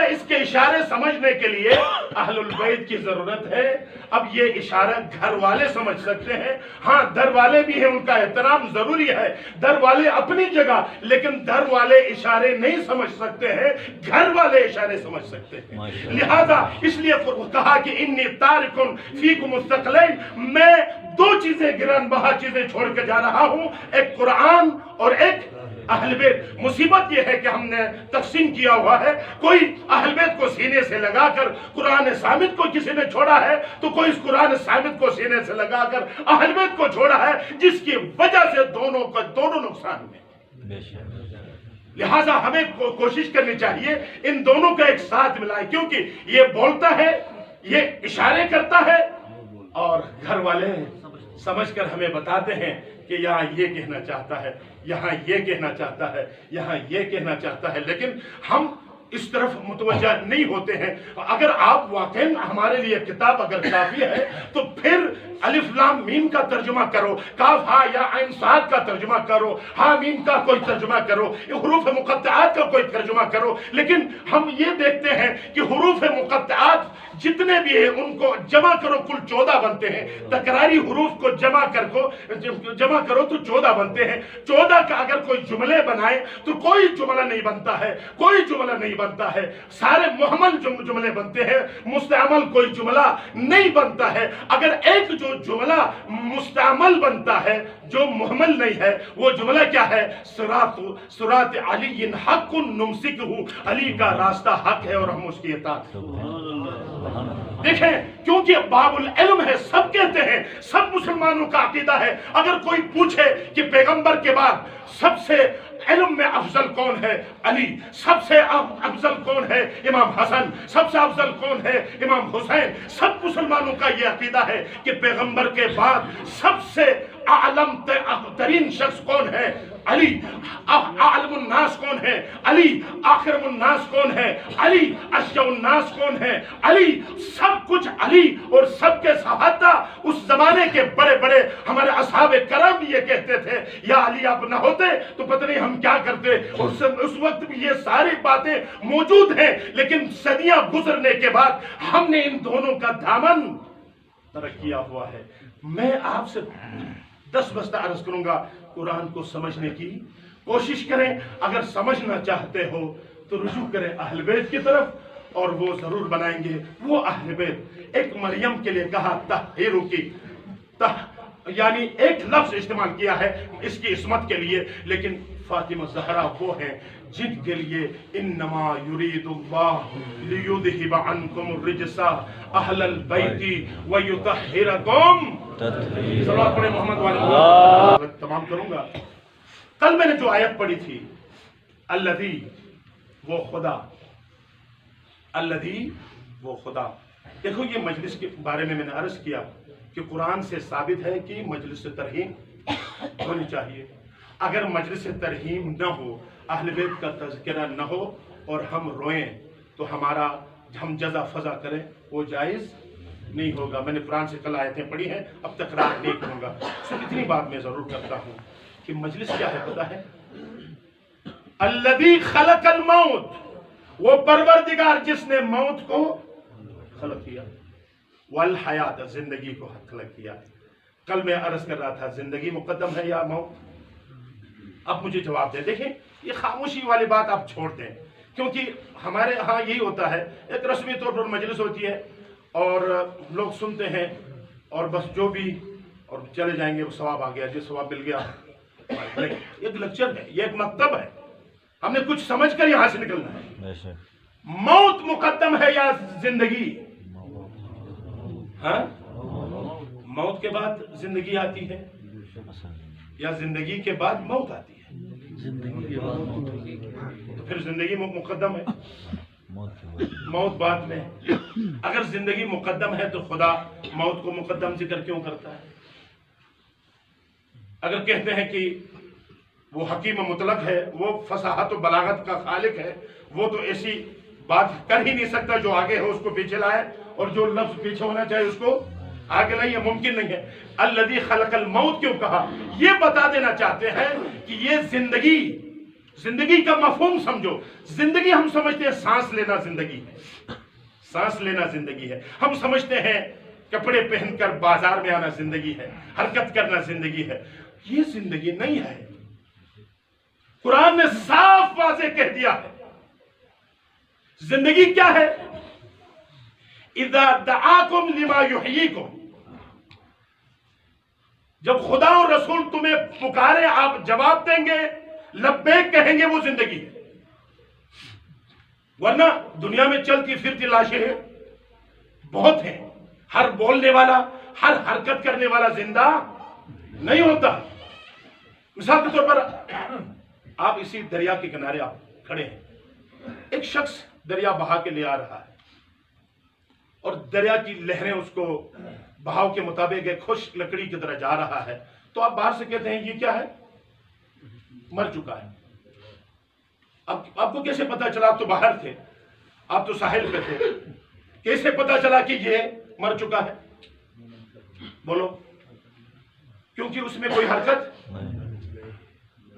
اس کے اشارے سمجھنے کے لیے اہل البیت کی ضرورت ہے۔ اب یہ اشارہ گھر والے سمجھ سکتے ہیں، ہاں در والے بھی ہیں، ان کا احترام ضروری ہے، در والے اپنی جگہ، لیکن در والے اشارے نہیں سمجھ سکتے ہیں، گھر والے اشارے سمجھ سکتے ہیں۔ لہذا اس لیے کہا کہ انی تارکن فیکم الثقلین، میں دو چیزیں گران بہا چیزیں چھوڑ کے جا رہا ہوں، ایک قرآن اور ایک اہل بیت۔ مصیبت یہ ہے کہ ہم نے تقسیم کیا ہوا ہے، کوئی اہل بیت کو سینے سے لگا کر قرآن صامت کو کسی نے چھوڑا ہے، تو کوئی اس قرآن صامت کو سینے سے لگا کر اہل بیت کو چھوڑا ہے، جس کی وجہ سے دونوں نقصان میں۔ لہٰذا ہمیں کوشش کرنی چاہیے ان دونوں کا ایک ساتھ ملائے، کیونکہ یہ بولتا ہے، یہ اشارے کرتا ہے، اور گھر والے سمجھ کر ہمیں بتاتے ہیں کہ یہاں یہ کہنا چاہتا ہے، یہاں یہ کہنا چاہتا ہے، یہاں یہ کہنا چاہتا ہے، لیکن ہم اس طرف متوجہ نہیں ہوتے ہیں۔ اگر آپ واقعی ہمارے لیے کتاب اگر کافی ہے تو پھر الف لام میم کا ترجمہ کرو، کاف ہا یا عین صاد کا ترجمہ کرو، ہا میم کا کوئی ترجمہ کرو، حروف مقطعات کا کوئی ترجمہ کرو، لیکن ہم یہ دیکھتے ہیں کہ حروف مقطعات جتنے بھی ہیں ان کو جمع کرو کل 14 بنتے ہیں، تکراری حروف کو جمع کرو تو 14 بنتے ہیں۔ 14 کا اگر کوئی جملے بنائے تو کوئی جملہ نہیں بنتا ہے، کوئی جملہ نہیں بنتا ہے، سارے محمل جملے بنتے ہیں، مستعمل کوئی جملہ نہیں بنتا ہے۔ اگر ایک جو جملہ مستعمل بنتا ہے جو محمل نہیں ہے، وہ جملہ کیا ہے؟ صراط علی حق نمسکہ، علی کا راستہ حق ہے اور ہم اس کی اطاعت۔ دیکھیں، کیونکہ باب العلم ہے، سب کہتے ہیں، سب مسلمانوں کا عقیدہ ہے۔ اگر کوئی پوچھے کہ پیغمبر کے بعد سب سے علم میں افضل کون ہے؟ علی۔ سب سے افضل کون ہے؟ امام حسن۔ سب سے افضل کون ہے؟ امام حسین۔ سب مسلمانوں کا یہ عقیدہ ہے کہ پیغمبر کے بعد سب سے اعلم ترین شخص کون ہے؟ علی۔ اعلم الناس کون ہے؟ علی۔ آخرم الناس کون ہے؟ علی۔ اشجع الناس کون ہے؟ علی۔ سب کچھ علی، اور سب کے صحابہ اس زمانے کے بڑے بڑے ہمارے اصحاب کرام بھی یہ کہتے تھے، یا علی آپ نہ ہوتے تو پتہ نہیں ہم کیا کرتے۔ اس وقت بھی یہ ساری باتیں موجود ہیں، لیکن صدیاں گزرنے کے بعد ہم نے ان دونوں کا دامن ترک کیا ہوا ہے۔ میں آپ سے 10 بستہ عرض کروں گا، قرآن کو سمجھنے کی کوشش کریں۔ اگر سمجھنا چاہتے ہو تو رجوع کریں اہل بیت کی طرف، اور وہ ضرور بنائیں گے وہ اہل بیت۔ ایک مریم کے لیے کہا تحیرو کی، یعنی ایک لفظ استعمال کیا ہے اس کی عصمت کے لیے، لیکن فاطمہ زہرا وہ ہیں جن کے لیے انما یرید اللہ لیذہب عنکم الرجس اہل البیت ویطہرکم تطہیرا۔ پڑھے محمد والے تمام کروں گا۔ کل میں نے جو آیت پڑھی تھی، الذی وہ خدا، الذی وہ خدا۔ دیکھو یہ مجلس کے بارے میں نے عرض کیا کہ قرآن سے ثابت ہے کہ مجلس ترحیم ہونی چاہیے۔ اگر مجلس ترحیم نہ ہو، اہل بیت کا تذکرہ نہ ہو اور ہم روئیں تو ہم جزا فضا کریں، وہ جائز نہیں ہوگا۔ میں نے قرآن سے کل آیتیں پڑھی ہیں، اب تکرار نہیں کروں گا، صرف اتنی بات میں ضرور کرتا ہوں کہ مجلس کیا ہے پتہ ہے؟ الذی خلق الموت، وہ پروردگار جس نے موت کو خلق کیا، والحیات، زندگی کو خلق کیا۔ کل میں عرض کر رہا تھا زندگی مقدم ہے یا موت؟ اب مجھے جواب دیں۔ دیکھیں یہ خاموشی والی بات آپ چھوڑ دیں، کیونکہ ہمارے ہاں یہی ہوتا ہے، ایک رسمی طور پر مجلس ہوتی ہے اور لوگ سنتے ہیں اور بس جو بھی اور چلے جائیں گے، وہ ثواب آ گیا، جو ثواب مل گیا۔ ایک لیکچر ہے، یہ ایک مکتب ہے، ہم نے کچھ سمجھ کر یہاں سے نکلنا ہے۔ موت مقدم ہے یا زندگی؟ ہاں، موت کے بعد زندگی آتی ہے یا زندگی کے بعد موت آتی ہے؟ تو پھر زندگی مقدم ہے، موت بعد میں۔ اگر زندگی مقدم ہے تو خدا موت کو مقدم ذکر کیوں کرتا ہے؟ اگر کہتے ہیں کہ وہ حکیم مطلق ہے، وہ فصاحت و بلاغت کا خالق ہے، وہ تو ایسی بات کر ہی نہیں سکتا جو آگے ہے اس کو پیچھے لائے، اور جو لفظ پیچھے ہونا چاہیے اس کو آگے لائے، یہ ممکن نہیں ہے۔ الذی خلق الموت کیوں کہا؟ یہ بتا دینا چاہتے ہیں کہ یہ زندگی زندگی کا مفہوم سمجھو. زندگی ہم سمجھتے ہیں سانس لینا زندگی ہے، سانس لینا زندگی ہے. ہم سمجھتے ہیں کپڑے پہن کر بازار میں آنا زندگی ہے، حرکت کرنا زندگی ہے. یہ زندگی نہیں ہے. قرآن نے صاف واضح کہہ دیا ہے زندگی کیا ہے. اذا دعاکم لما یحییکم، جب خدا اور رسول تمہیں پکارے آپ جواب دیں گے، لبیک کہیں گے، وہ زندگی ہے. ورنہ دنیا میں چلتی پھرتی لاشیں ہیں بہت ہیں. ہر بولنے والا، ہر حرکت کرنے والا زندہ نہیں ہوتا. مثال کے طور پر آپ اسی دریا کے کنارے آپ کھڑے ہیں، ایک شخص دریا بہا کے لے آ رہا ہے اور دریا کی لہریں اس کو بہاؤ کے مطابق ایک خشک لکڑی کی طرح جا رہا ہے. تو آپ باہر سے کہتے ہیں یہ کیا ہے؟ مر چکا ہے. آپ کو کیسے پتا چلا؟ آپ تو باہر تھے، آپ تو ساحل پہ تھے، کیسے پتا چلا کہ یہ مر چکا ہے؟ بولو. کیونکہ اس میں کوئی حرکت،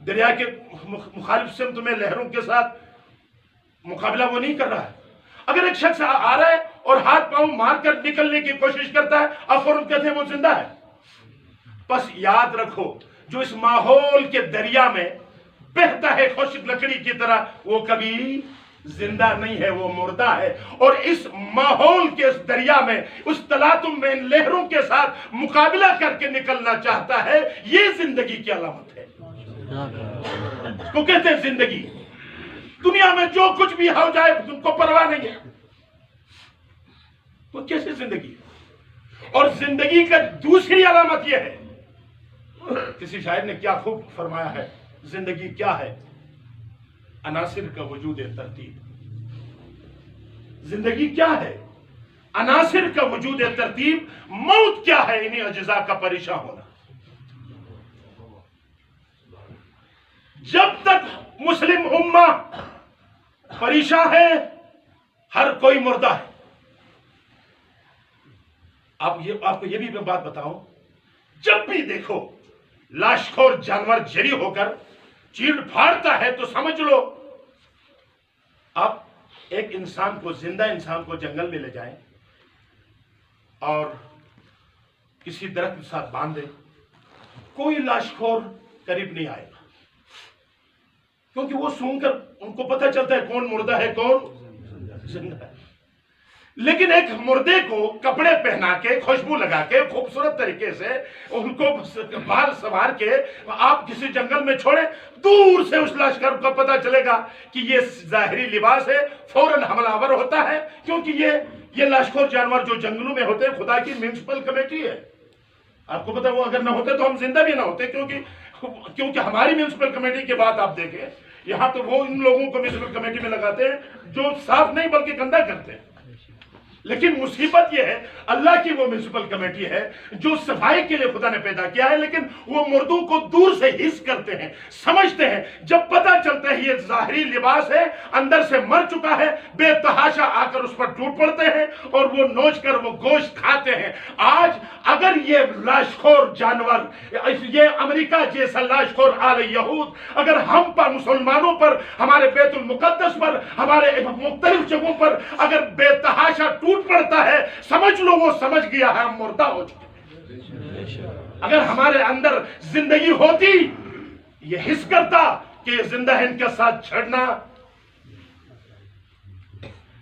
دریا کے مخالف سمت میں لہروں کے ساتھ مقابلہ وہ نہیں کر رہا ہے. اگر ایک شخص آ رہا ہے اور ہاتھ پاؤں مار کر نکلنے کی کوشش کرتا ہے، آپ فوراً کہتے ہیں وہ زندہ ہے. بس یاد رکھو جو اس ماحول کے دریا میں بہتا ہے خشک لکڑی کی طرح، وہ کبھی زندہ نہیں ہے، وہ مردہ ہے. اور اس ماحول کے اس دریا میں، اس تلاطم میں ان لہروں کے ساتھ مقابلہ کر کے نکلنا چاہتا ہے. یہ زندگی کی علامت ہے. تو کہتے ہیں زندگی. دنیا میں جو کچھ بھی ہو جائے تم کو پرواہ نہیں ہے. تو کیسے زندگی؟ اور زندگی کا دوسری علامت یہ ہے، کسی شاعر نے کیا خوب فرمایا ہے، زندگی کیا ہے؟ عناصر کا وجود ترتیب. زندگی کیا ہے؟ عناصر کا وجود ترتیب. موت کیا ہے؟ انہیں اجزاء کا پریشان ہونا. جب تک مسلم امہ پریشان ہے، ہر کوئی مردہ ہے. آپ کو یہ بھی میں بات بتاؤں، جب بھی دیکھو لاشخور جانور جری ہو کر چیڑ پھاڑتا ہے تو سمجھ لو آپ ایک انسان کو، زندہ انسان کو جنگل میں لے جائیں اور کسی درخت کے ساتھ باندھ دیں، کوئی لاشخور قریب نہیں آئے گا، کیونکہ وہ سون کر ان کو پتہ چلتا ہے کون مردہ ہے کون زندہ ہے. لیکن ایک مردے کو کپڑے پہنا کے، خوشبو لگا کے، خوبصورت طریقے سے ان کو باہر سوار کے آپ کسی جنگل میں چھوڑیں، دور سے اس لاشکر کو پتا چلے گا کہ یہ ظاہری لباس ہے، فوراً حملہ آور ہوتا ہے. کیونکہ یہ لاشخور جانور جو جنگلوں میں ہوتے ہیں خدا کی میونسپل کمیٹی ہے. آپ کو پتا وہ اگر نہ ہوتے تو ہم زندہ بھی نہ ہوتے، کیونکہ ہماری میونسپل کمیٹی کے بعد آپ دیکھیں یہاں تو وہ ان لوگوں کو میونسپل کمیٹی میں لگاتے ہیں جو صاف نہیں بلکہ گندا کرتے ہیں. لیکن مصیبت یہ ہے اللہ کی وہ میونسپل کمیٹی ہے جو صفائی کے لیے خدا نے پیدا کیا ہے، لیکن وہ مردوں کو دور سے حس کرتے ہیں، سمجھتے ہیں. جب پتہ چلتا ہے یہ ظاہری لباس ہے، اندر سے مر چکا ہے، بے تحاشا آ کر اس پر ٹوٹ پڑتے ہیں اور وہ نوچ کر وہ گوشت کھاتے ہیں. آج اگر یہ لاشخور جانور، یہ امریکہ جیسا لاشخور آل یہود اگر ہم پر، مسلمانوں پر، ہمارے بیت المقدس پر، ہمارے مختلف جگہوں پر اگر بے تحاشا ٹوٹ پڑتا ہے، سمجھ لو وہ سمجھ گیا ہے ہم مردہ ہو چکے ہیں. اگر ہمارے اندر زندگی ہوتی، یہ حس کرتا کہ زندہ ہے ان کے ساتھ چھڑنا.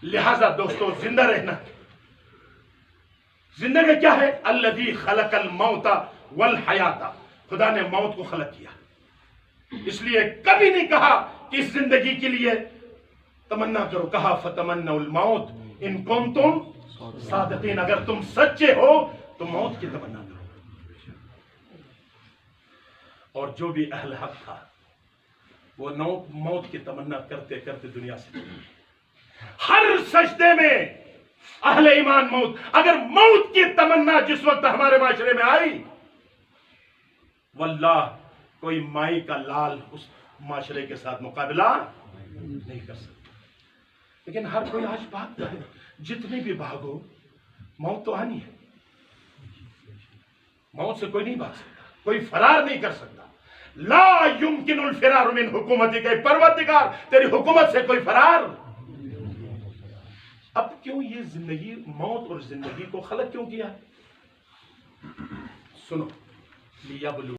لہذا دوستو زندہ رہنا. زندگی کیا ہے؟ الذی خلق الموت والحیات. خدا نے موت کو خلق کیا، اس لیے کبھی نہیں کہا کہ اس زندگی کے لیے تمنا کرو. کہا فتمنوا الموت ان کنتم صادقین. اگر تم سچے ہو تو موت کی تمنا کرو. اور جو بھی اہل حق تھا وہ موت کی تمنا کرتے کرتے دنیا سے چلے گئے. ہر سجدے میں اہل ایمان موت. اگر موت کی تمنا جس وقت ہمارے معاشرے میں آئی، واللہ کوئی مائی کا لال اس معاشرے کے ساتھ مقابلہ نہیں کر سکتا. لیکن ہر کوئی آج بھاگتا ہے. جتنے بھی بھاگو موت تو آنی ہے. موت سے کوئی نہیں بھاگ سکتا، کوئی فرار نہیں کر سکتا. لا یمکن الفرار من حکومتی کہ پروردگار تیری حکومت سے کوئی فرار. اب کیوں یہ زندگی، موت اور زندگی کو خلق کیوں کیا؟ سنو، لیبلو